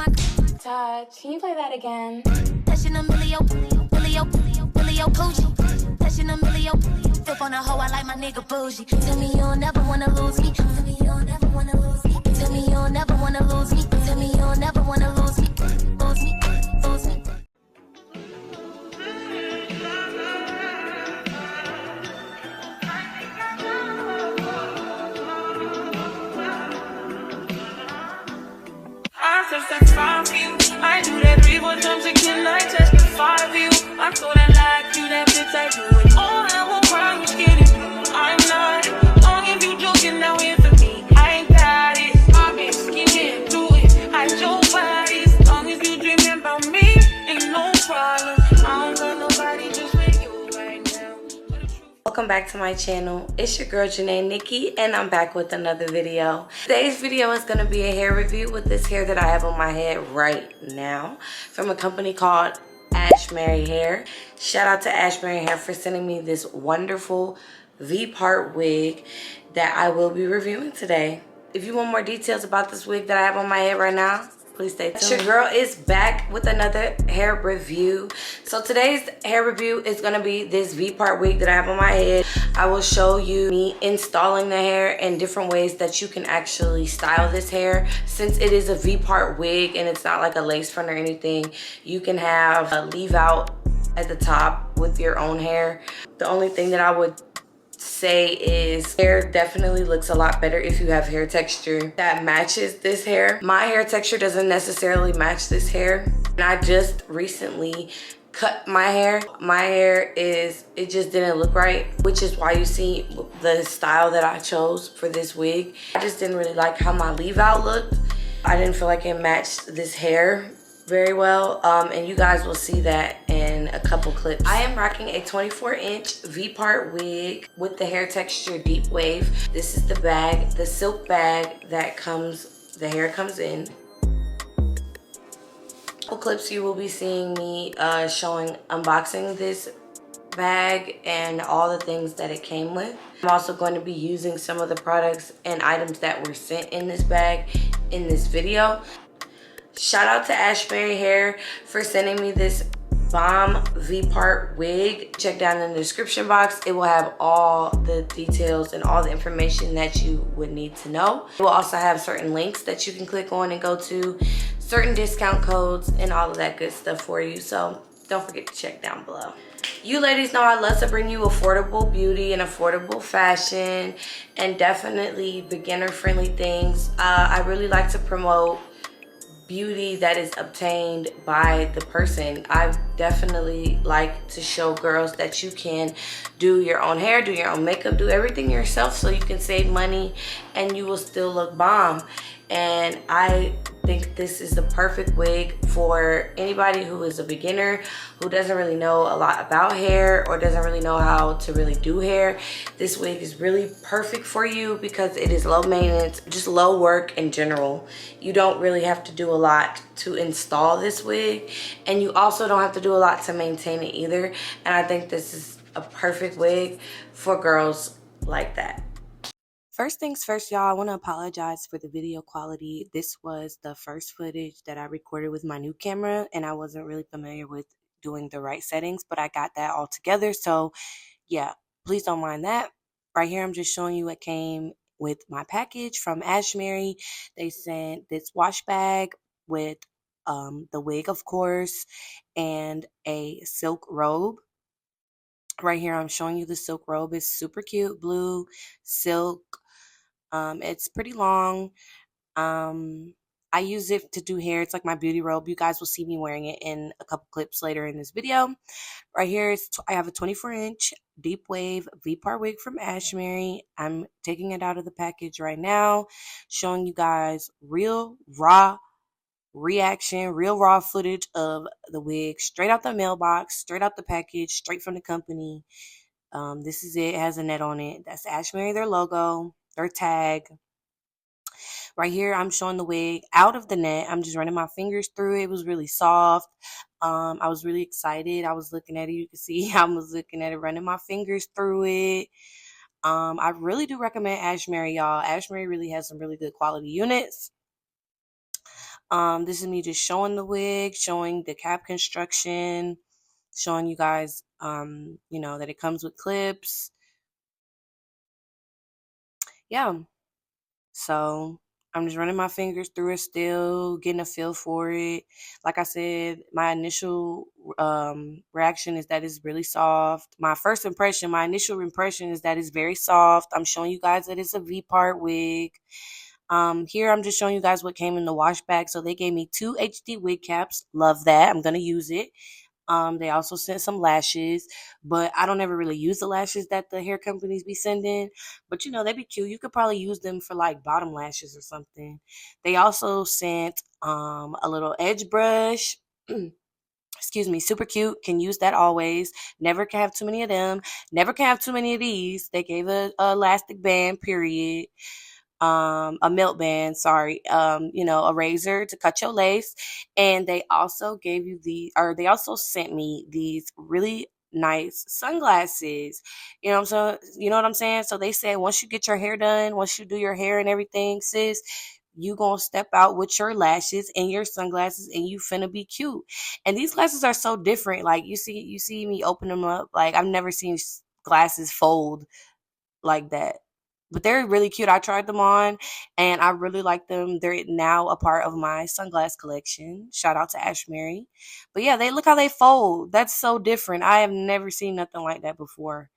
Todd, can you play that again? Touching a millio, coochie. Touching a millio, flip on a hoe, I like my nigga bougie. Tell me you'll never wanna lose me. Tell me you'll never wanna lose me. Tell me you'll never wanna lose me. Tell me you'll never wanna lose me. Lose me, lose me. I testify for you. I do that 3-4 times again. I testify for you. I'm so that like you, that bitch I do it. All that will cry, you scared it. I'm not. Long if you joking, now here for me. I ain't got it. I've been scheming, do it. I your body. As long as you dreaming about me, ain't no problem. I don't got nobody just with you right now. Welcome back to my channel. It's your girl Janae Nikki, and I'm back with another video. Today's video is going to be a hair review with this hair that I have on my head right now from a company called Ashimary Hair. Shout out to Ashimary Hair for sending me this wonderful V-part wig that I will be reviewing today. If you want more details about this wig that I have on my head right now, please stay tuned. Your girl is back with another hair review. So today's hair review is going to be this V-part wig that I have on my head. I will show you me installing the hair and different ways that you can actually style this hair. Since it is a V-part wig and it's not like a lace front or anything, you can have a leave out at the top with your own hair. The only thing that I would say is hair definitely looks a lot better if you have hair texture that matches this hair. My hair texture doesn't necessarily match this hair, and I just recently cut my hair. My hair it just didn't look right, which is why you see the style that I chose for this wig. I just didn't really like how my leave out looked. I didn't feel like it matched this hair very well, and you guys will see that in a couple clips. I am rocking a 24-inch V-part wig with the hair texture deep wave. This is the bag, the silk bag that the hair comes in. Couple clips you will be seeing me unboxing this bag and all the things that it came with. I'm also going to be using some of the products and items that were sent in this bag in this video. Shout out to Ashimary Hair for sending me this bomb V-part wig. Check down in the description box. It will have all the details and all the information that you would need to know. It will also have certain links that you can click on and go to, certain discount codes and all of that good stuff for you. So don't forget to check down below. You ladies know I love to bring you affordable beauty and affordable fashion and definitely beginner friendly things. I really like to promote beauty that is obtained by the person. I definitely like to show girls that you can do your own hair, do your own makeup, do everything yourself so you can save money and you will still look bomb. And I think this is the perfect wig for anybody who is a beginner, who doesn't really know a lot about hair or doesn't really know how to really do hair. This wig is really perfect for you because it is low maintenance, just low work in general. You don't really have to do a lot to install this wig, and you also don't have to do a lot to maintain it either. And I think this is a perfect wig for girls like that. First things first, y'all, I want to apologize for the video quality. This was the first footage that I recorded with my new camera, and I wasn't really familiar with doing the right settings, but I got that all together. So yeah, please don't mind that. Right here, I'm just showing you what came with my package from Ashimary. They sent this wash bag with the wig, of course, and a silk robe. Right here, I'm showing you the silk robe. It's super cute, blue silk. It's pretty long. I use it to do hair. It's like my beauty robe. You guys will see me wearing it in a couple clips later in this video. Right here, I have a 24-inch deep wave V-part wig from Ashimary. I'm taking it out of the package right now, showing you guys real raw reaction, real raw footage of the wig, straight out the mailbox, straight out the package, straight from the company. This is it. It has a net on it. That's Ashimary, their logo, their tag. Right here, I'm showing the wig out of the net. I'm just running my fingers through it. It was really soft. I was really excited. I was looking at it. You can see I was looking at it, running my fingers through it. I really do recommend Ashimary, y'all. Ashimary really has some really good quality units. This is me just showing the wig, showing the cap construction, showing you guys, you know, that it comes with clips. Yeah. So I'm just running my fingers through it still, getting a feel for it. Like I said, my initial reaction is that it's really soft. My initial impression is that it's very soft. I'm showing you guys that it's a V-part wig. Here I'm just showing you guys what came in the wash bag. So they gave me 2 HD wig caps. Love that. I'm going to use it. They also sent some lashes, but I don't ever really use the lashes that the hair companies be sending. But you know, they'd be cute. You could probably use them for like bottom lashes or something. They also sent a little edge brush. Excuse me, super cute. Can use that always. Never can have too many of them. Never can have too many of these. They gave a elastic band, period. A melt band, sorry, you know, a razor to cut your lace. And they also they also sent me these really nice sunglasses. You know what I'm saying? So they said once you get your hair done, once you do your hair and everything, sis, you gonna step out with your lashes and your sunglasses and you finna be cute. And these glasses are so different. Like you see me open them up. Like I've never seen glasses fold like that. But they're really cute. I tried them on and I really like them. They're now a part of my sunglass collection. Shout out to Ashimary. But yeah, they look how they fold. That's so different. I have never seen nothing like that before.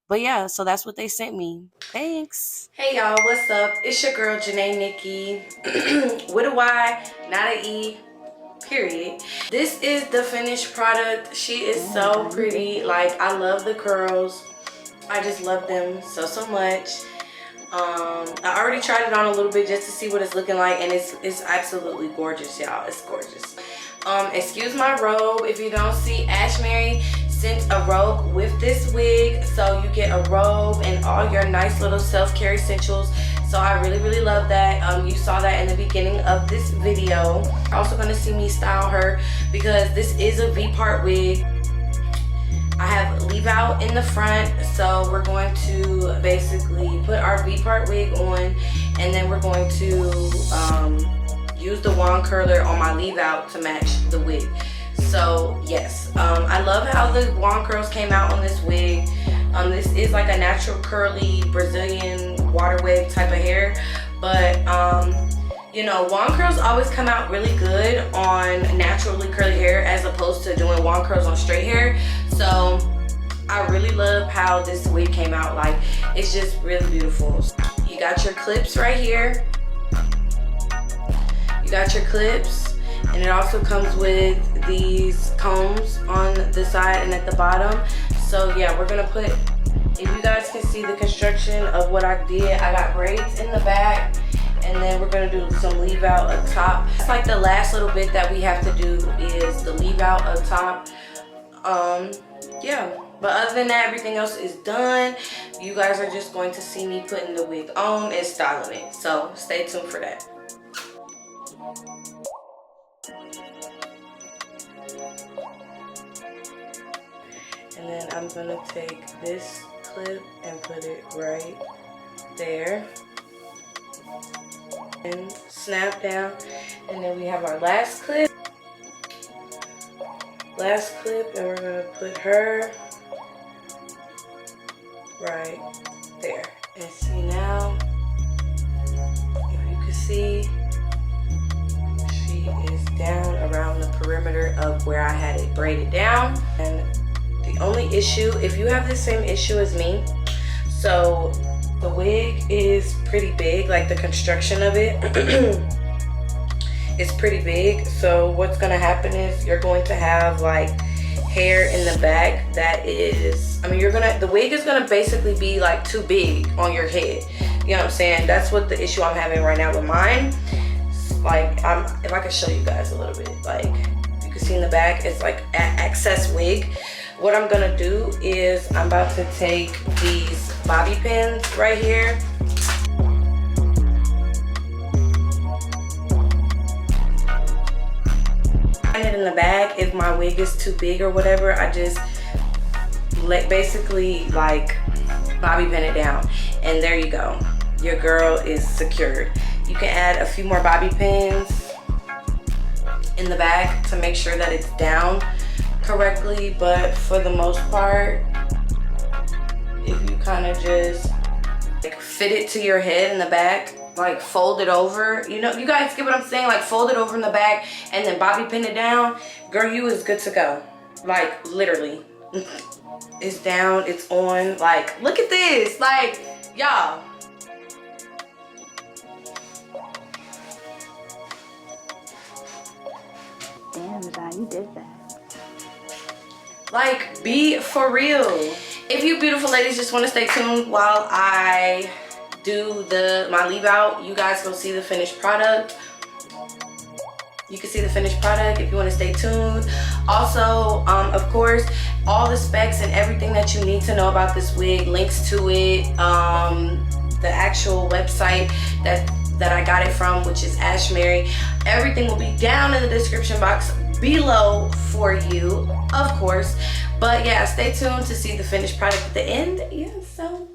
But yeah, so that's what they sent me. Thanks. Hey y'all, what's up? It's your girl Janae Nikki with a Y, not an E. Period. This is the finished product. She is so pretty. Like, I love the curls. I just love them so much. I already tried it on a little bit just to see what it's looking like, and it's absolutely gorgeous, y'all. It's gorgeous. Excuse my robe. If you don't see, Ashimary sent a robe with this wig, so you get a robe and all your nice little self-care essentials. So I really love that. You saw that in the beginning of this video. You're also gonna see me style her because this is a V-part wig. I have leave out in the front, so we're going to basically put our V-part wig on, and then we're going to use the wand curler on my leave out to match the wig. So yes, I love how the wand curls came out on this wig. This is like a natural curly Brazilian water wig type of hair, but you know, wand curls always come out really good on naturally curly hair as opposed to doing wand curls on straight hair. So I really love how this wig came out. Like, it's just really beautiful. You got your clips right here. You got your clips, and it also comes with these combs on the side and at the bottom. So yeah, we're gonna put, if you guys can see the construction of what I did, I got braids in the back, and then we're gonna do some leave out up top. It's like the last little bit that we have to do is the leave out up top. Yeah, but other than that, everything else is done. You guys are just going to see me putting the wig on and styling it, so stay tuned for that. And then I'm gonna take this clip and put it right there and snap down. And then we have our last clip, and we're gonna put her right there. And see now, if you can see, she is down around the perimeter of where I had it braided down. And the only issue, if you have the same issue as me, so the wig is pretty big, like the construction of it is pretty big. So what's gonna happen is you're going to have like hair in the back that is, I mean, the wig is gonna basically be like too big on your head. You know what I'm saying? That's what the issue I'm having right now with mine. Like, if I could show you guys a little bit, like you can see in the back, it's like an excess wig. What I'm gonna do is I'm about to take these bobby pins right here. It in the bag. If my wig is too big or whatever, I just basically like bobby pin it down, and there you go. Your girl is secured. You can add a few more bobby pins in the back to make sure that it's down correctly, but for the most part, if you kind of just like fit it to your head in the back, like fold it over, you know, you guys get what I'm saying, like fold it over in the back and then bobby pin it down, girl, you is good to go. Like literally. It's down, it's on, like look at this, like y'all. Damn, God, you did that. Like, be for real. If you beautiful ladies just want to stay tuned while I do my leave out, you guys go see the finished product. You can see the finished product if you want to stay tuned. Also, of course, all the specs and everything that you need to know about this wig, links to it, the actual website that I got it from, which is Ashimary. Everything will be down in the description box below for you, of course. But yeah, stay tuned to see the finished product at the end. Yeah, so.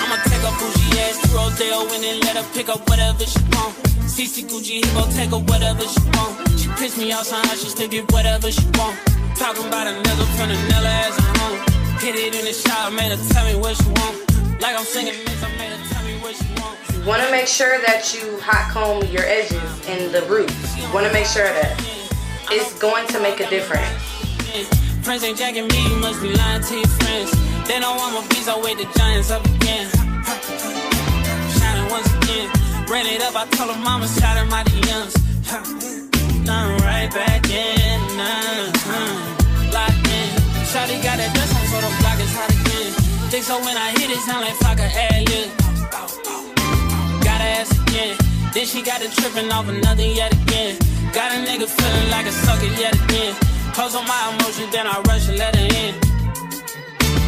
I'ma take a bougie ass to Rodeo and then let her pick up whatever she want. CC Gucci, he gon' take her whatever she want. She pissed me off somehow, she still get whatever she want. Talking about a nigga from the Nella as a home. Hit it in the shower, made her tell me what she want. Like I'm singing mix, I made her tell me what she want. You want to make sure that you hot comb your edges and the roots. You want to make sure that it's going to make a difference. Friends ain't jacking me, you must be lying to your friends. They don't want my beats, I'll wait the giants up again. Shining once again. Ran it up, I told her mama, shout out my DMs. I'm right back in, locked in. Shawty got that dust on, so the block is hot again. Think so when I hit it, sound like fuck a ad-lib. Got her ass again. Then she got it tripping off another yet again. Got a nigga feeling like a sucker yet again. Close on my emotions, then I rush and let her in.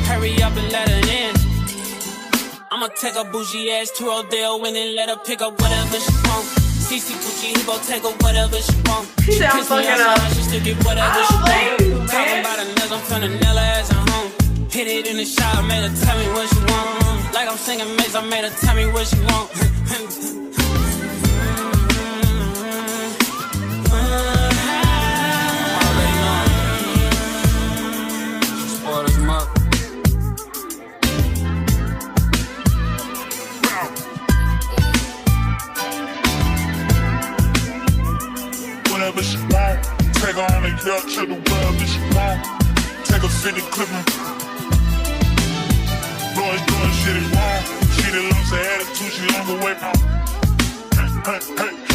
Hurry up and let her in. I'ma take a bougie ass to Rodeo and then let her pick up whatever she want. CC Gucci, he gon' take her whatever she want. She sounds fucking up. She still get whatever she want. Talking about a nigga from the Nella as a home. Hit it in the shower, made her tell me what she want. Like I'm singing mix, I made her tell me what she want. Whatever she want, take her on the yacht to the world that she want. Take a 50 clipping. Doing shit is wrong. She the lumps of attitude, she long away from. Hey, hey, hey.